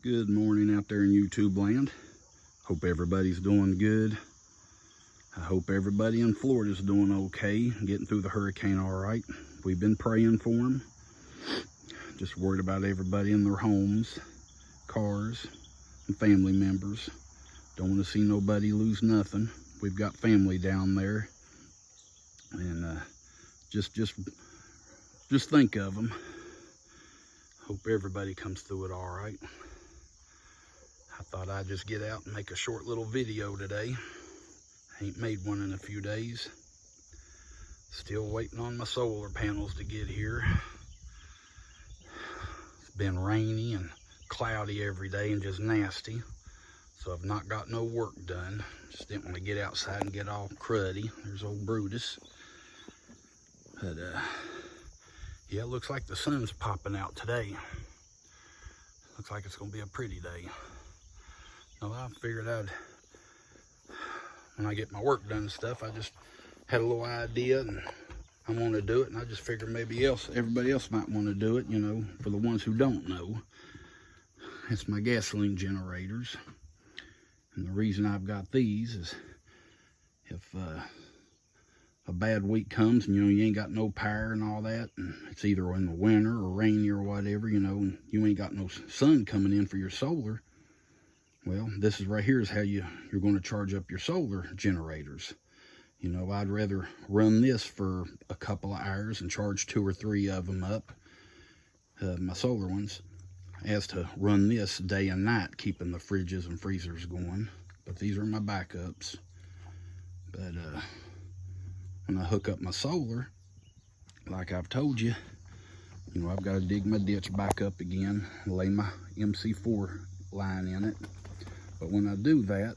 Good morning out there in YouTube land. Hope everybody's doing good. I hope everybody in Florida's doing okay, getting through the hurricane all right. We've been praying for them. Just worried about everybody in their homes, cars, and family members. Don't want to see nobody lose nothing. We've got family down there, and just think of them. Hope everybody comes through it all right. I thought I'd just get out and make a short little video today. Ain't made one in a few days. Still waiting on my solar panels to get here. It's been rainy and cloudy every day and just nasty. So I've not got no work done. Just didn't want to get outside and get all cruddy. There's old Brutus. But yeah, it looks like the sun's popping out today. Looks like it's gonna be a pretty day. Now I figured when I get my work done and stuff, I just had a little idea and I want to do it, and I just figured maybe everybody else might want to do it, you know, for the ones who don't know. It's my gasoline generators. And the reason I've got these is if a bad week comes and, you know, you ain't got no power and all that, and it's either in the winter or rainy or whatever, you know, and you ain't got no sun coming in for your solar, well, this is right here is how you're going to charge up your solar generators. You know, I'd rather run this for a couple of hours and charge 2 or 3 of them up, my solar ones, as to run this day and night, keeping the fridges and freezers going. But these are my backups. But when I hook up my solar, like I've told you, you know, I've got to dig my ditch back up again, lay my MC4 line in it. But when I do that,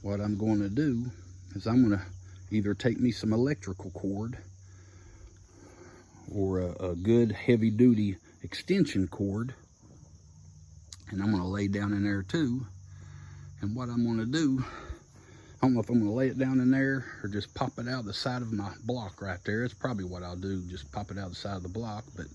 what I'm going to do is I'm going to either take me some electrical cord or a good heavy duty extension cord, and I'm going to lay down in there too. And what I'm going to do, I don't know if I'm going to lay it down in there or just pop it out the side of my block right there. It's probably what I'll do, just pop it out the side of the block. But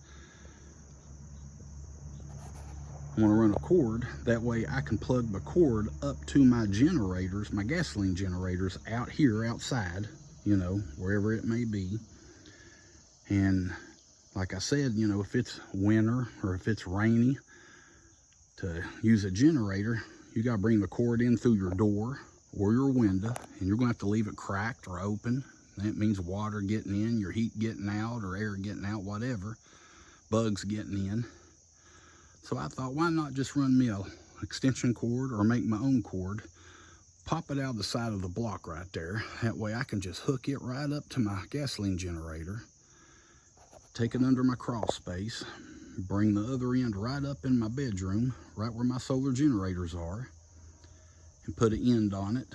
I'm going to run a cord. That way I can plug the cord up to my generators, my gasoline generators out here outside, you know, wherever it may be. And like I said, you know, if it's winter or if it's rainy, to use a generator, you got to bring the cord in through your door or your window, and you're going to have to leave it cracked or open. That means water getting in, your heat getting out, or air getting out, whatever, bugs getting in. So I thought, why not just run me a extension cord or make my own cord, pop it out the side of the block right there. That way I can just hook it right up to my gasoline generator, take it under my crawl space, bring the other end right up in my bedroom, right where my solar generators are, and put an end on it,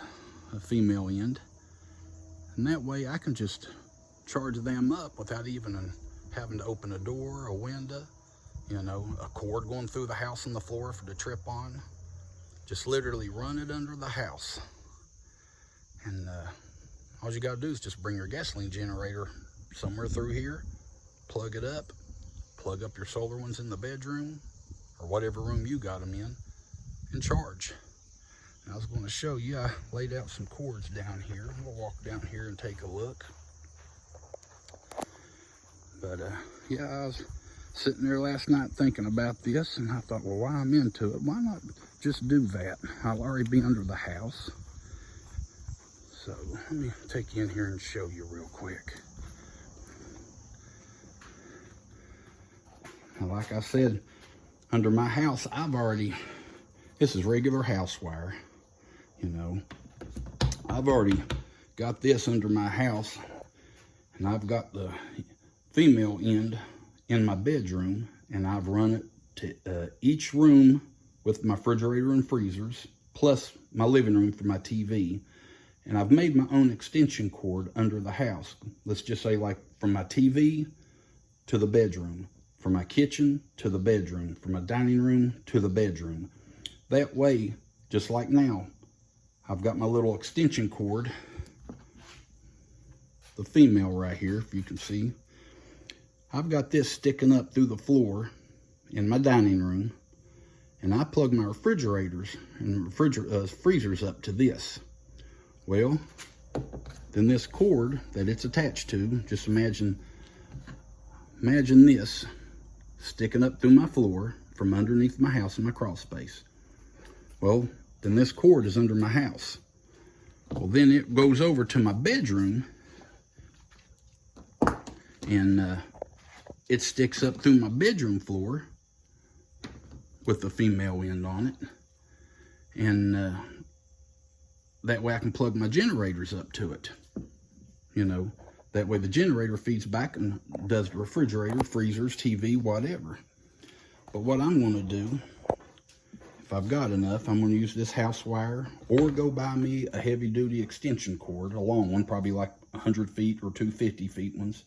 a female end. And that way I can just charge them up without even having to open a door, a window, you know, a cord going through the house on the floor for the trip on. Just literally run it under the house. And all you gotta do is just bring your gasoline generator somewhere through here, plug it up, plug up your solar ones in the bedroom or whatever room you got them in, and charge. And I was going to show you, I laid out some cords down here. We'll walk down here and take a look. But yeah, I was sitting there last night thinking about this, and I thought, well, while I'm into it, why not just do that? I'll already be under the house. So let me take you in here and show you real quick. Now, like I said, under my house, this is regular house wire, you know. I've already got this under my house, and I've got the female end in my bedroom, and I've run it to each room with my refrigerator and freezers, plus my living room for my TV. And I've made my own extension cord under the house. Let's just say, like, from my TV to the bedroom, from my kitchen to the bedroom, from my dining room to the bedroom. That way, just like now, I've got my little extension cord, the female right here, if you can see. I've got this sticking up through the floor in my dining room, and I plug my refrigerators and freezers up to this. Well, then this cord that it's attached to, just imagine this sticking up through my floor from underneath my house in my crawl space. Well, then this cord is under my house. Well, then it goes over to my bedroom, and it sticks up through my bedroom floor with the female end on it, and that way I can plug my generators up to it. You know, that way the generator feeds back and does the refrigerator, freezers, TV, whatever. But what I'm going to do, if I've got enough, I'm going to use this house wire, or go buy me a heavy duty extension cord, a long one, probably like 100 feet or 250 feet ones.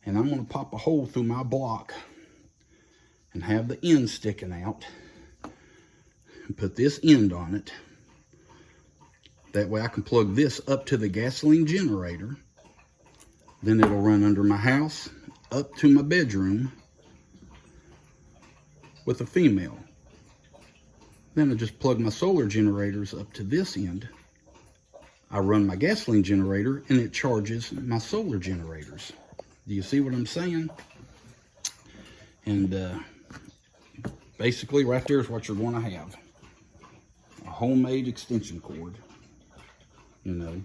And I'm going to pop a hole through my block and have the end sticking out, and put this end on it. That way I can plug this up to the gasoline generator. Then it'll run under my house, up to my bedroom with a female. Then I just plug my solar generators up to this end. I run my gasoline generator, and it charges my solar generators. Do you see what I'm saying? And basically right there is what you're going to have. A homemade extension cord. You know,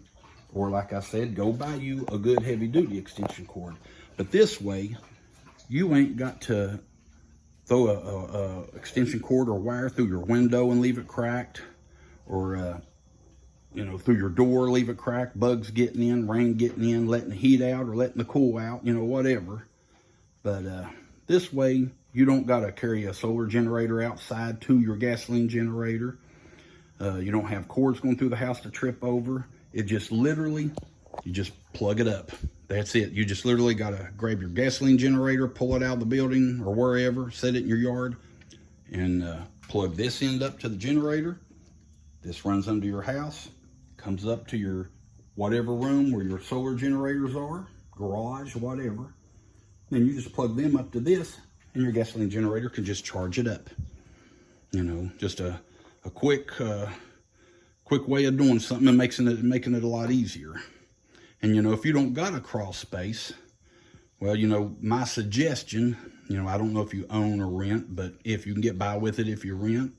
or like I said, go buy you a good heavy duty extension cord. But this way, you ain't got to throw a extension cord or wire through your window and leave it cracked, or you know, through your door, leave it cracked, bugs getting in, rain getting in, letting the heat out or letting the cool out, you know, whatever. But this way, you don't got to carry a solar generator outside to your gasoline generator. You don't have cords going through the house to trip over. It just literally, you just plug it up. That's it. You just literally got to grab your gasoline generator, pull it out of the building or wherever, set it in your yard, and plug this end up to the generator. This runs under your house, comes up to your whatever room where your solar generators are, garage, whatever. Then you just plug them up to this, and your gasoline generator can just charge it up. You know, just a quick way of doing something and making it a lot easier. And you know, if you don't got a crawl space, well, you know, my suggestion, you know, I don't know if you own or rent, but if you can get by with it if you rent,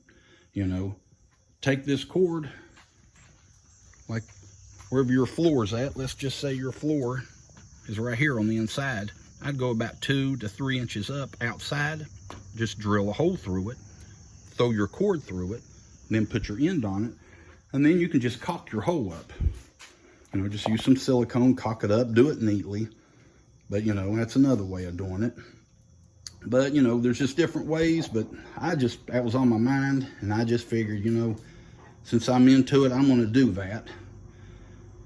you know, take this cord, like wherever your floor is at. Let's just say your floor is right here on the inside. I'd go about 2 to 3 inches up outside, just drill a hole through it, throw your cord through it, then put your end on it, and then you can just caulk your hole up. You know, just use some silicone, caulk it up, do it neatly. But, you know, that's another way of doing it. But, you know, there's just different ways, but that was on my mind, and I just figured, you know, since I'm into it, I'm going to do that.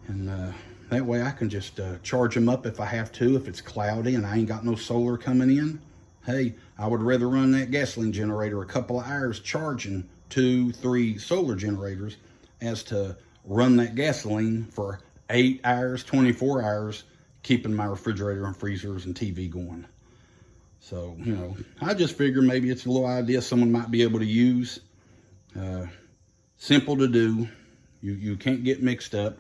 And that way I can just charge them up if I have to, if it's cloudy and I ain't got no solar coming in. Hey, I would rather run that gasoline generator a couple of hours charging 2, 3 solar generators as to run that gasoline for 8 hours, 24 hours, keeping my refrigerator and freezers and TV going. So, you know, I just figure maybe it's a little idea someone might be able to use. Simple to do. You can't get mixed up.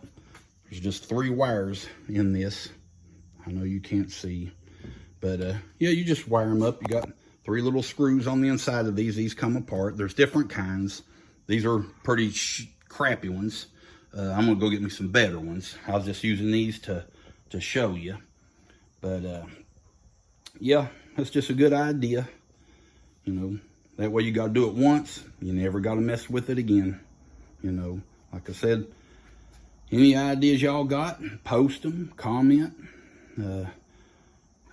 There's just 3 wires in this. I know you can't see, but yeah, you just wire them up. You got 3 little screws on the inside of these. These come apart. There's different kinds. These are pretty crappy ones. I'm gonna go get me some better ones. I was just using these to show you. But yeah, that's just a good idea. You know, that way you gotta do it once. You never gotta mess with it again. You know, like I said, any ideas y'all got, post them, comment.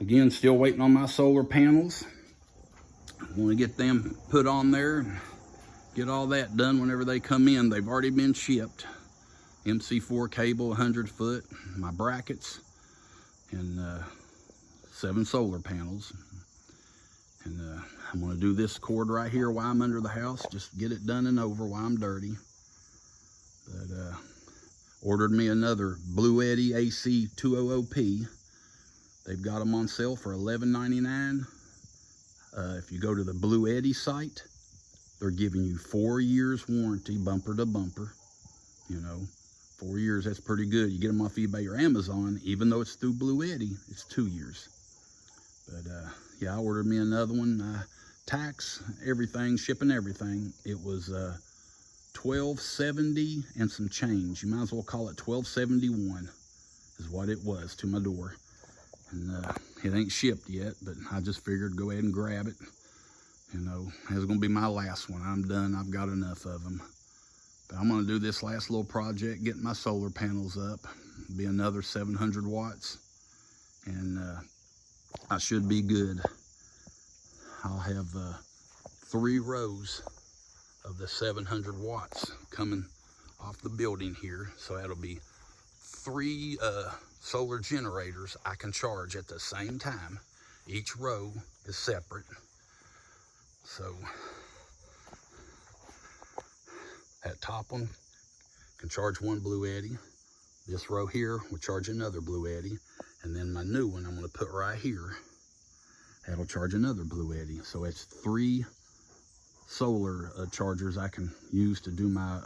Again, still waiting on my solar panels. I want to get them put on there and get all that done whenever they come in. They've already been shipped. MC4 cable, 100 foot, my brackets, and 7 solar panels. And I'm going to do this cord right here while I'm under the house, just get it done and over while I'm dirty. But ordered me another Blue Eddy AC 200p. They've got them on sale for $11.99. If you go to the Blue Eddy site, They're giving you 4 years warranty, bumper to bumper. You know, 4 years, that's pretty good. You get them off eBay or Amazon, even though it's through Blue Eddy, it's 2 years. But yeah, I ordered me another one. Tax, everything, shipping, everything. It was $12.70 and some change. You might as well call it $12.71 is what it was to my door. And it ain't shipped yet, but I just figured go ahead and grab it. You know, it's gonna be my last one. I'm done, I've got enough of them. But I'm gonna do this last little project, getting my solar panels up. Be another 700 watts. And I should be good. I'll have 3 rows of the 700 watts coming off the building here. So that'll be 3 solar generators I can charge at the same time. Each row is separate. So that top one can charge 1 Blue Eddy. This row here will charge another Blue Eddy. And then my new one I'm gonna put right here, that'll charge another Blue Eddy. So it's 3 solar chargers I can use to do my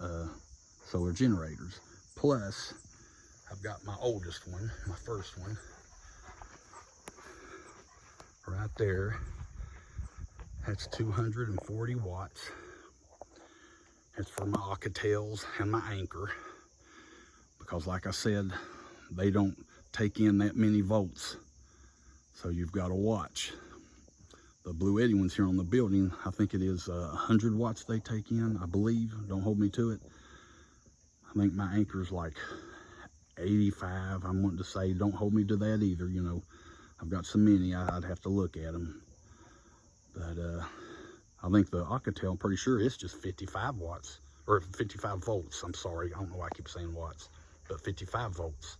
solar generators. Plus, I've got my oldest one, my first one, right there. That's 240 watts. It's for my Alcatels and my anchor. Because like I said, they don't take in that many volts. So you've got to watch. The Blue Eddy ones here on the building, I think it is 100 watts they take in, I believe. Don't hold me to it. I think my anchor's like 85. I'm wanting to say, don't hold me to that either. You know, I've got so many, I'd have to look at them. But I think the Alcatel, I'm pretty sure it's just 55 watts, or 55 volts. I'm sorry, I don't know why I keep saying watts, but 55 volts.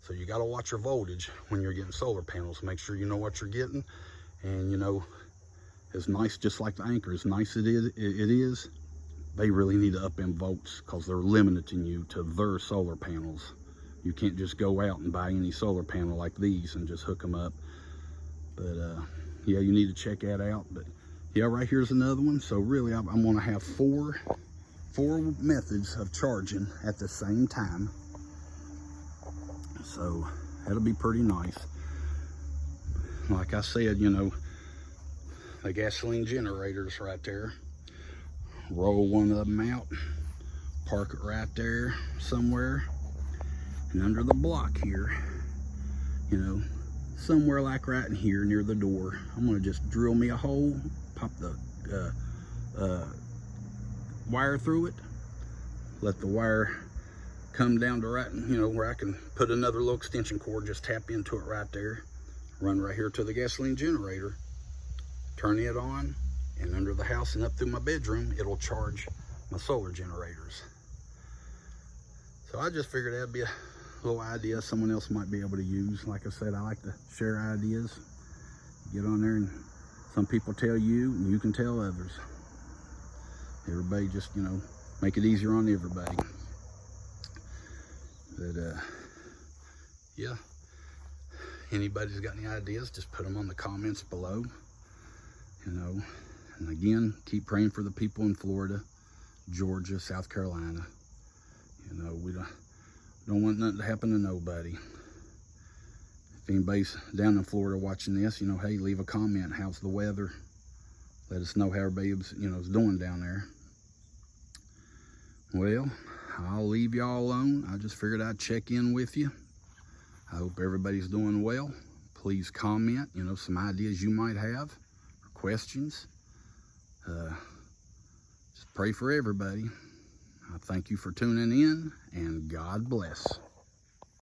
So you got to watch your voltage when you're getting solar panels. Make sure you know what you're getting. And you know, as nice, just like the anchor, as nice it is, they really need to up in volts because they're limiting you to their solar panels. You can't just go out and buy any solar panel like these and just hook them up. But yeah, you need to check that out. But yeah, right here's another one. So really, I'm gonna have four methods of charging at the same time. So that'll be pretty nice. Like I said, you know, the gasoline generators right there. Roll one of them out, park it right there somewhere, and under the block here, you know, somewhere like right in here near the door, I'm gonna just drill me a hole, pop the wire through it, let the wire come down to right, you know, where I can put another little extension cord, just tap into it right there, run right here to the gasoline generator, turn it on, and under the house and up through my bedroom, it'll charge my solar generators. So I just figured that'd be a little idea someone else might be able to use. Like I said, I like to share ideas. Get on there and some people tell you and you can tell others. Everybody just, you know, make it easier on everybody. But yeah, anybody's got any ideas, just put them on the comments below, you know. And again, keep praying for the people in Florida, Georgia, South Carolina. You know, we don't want nothing to happen to nobody. If anybody's down in Florida watching this, you know, hey, leave a comment. How's the weather? Let us know how everybody's, you know, is doing down there. Well, I'll leave y'all alone. I just figured I'd check in with you. I hope everybody's doing well. Please comment, you know, some ideas you might have, or questions. Just pray for everybody. I thank you for tuning in, and God bless.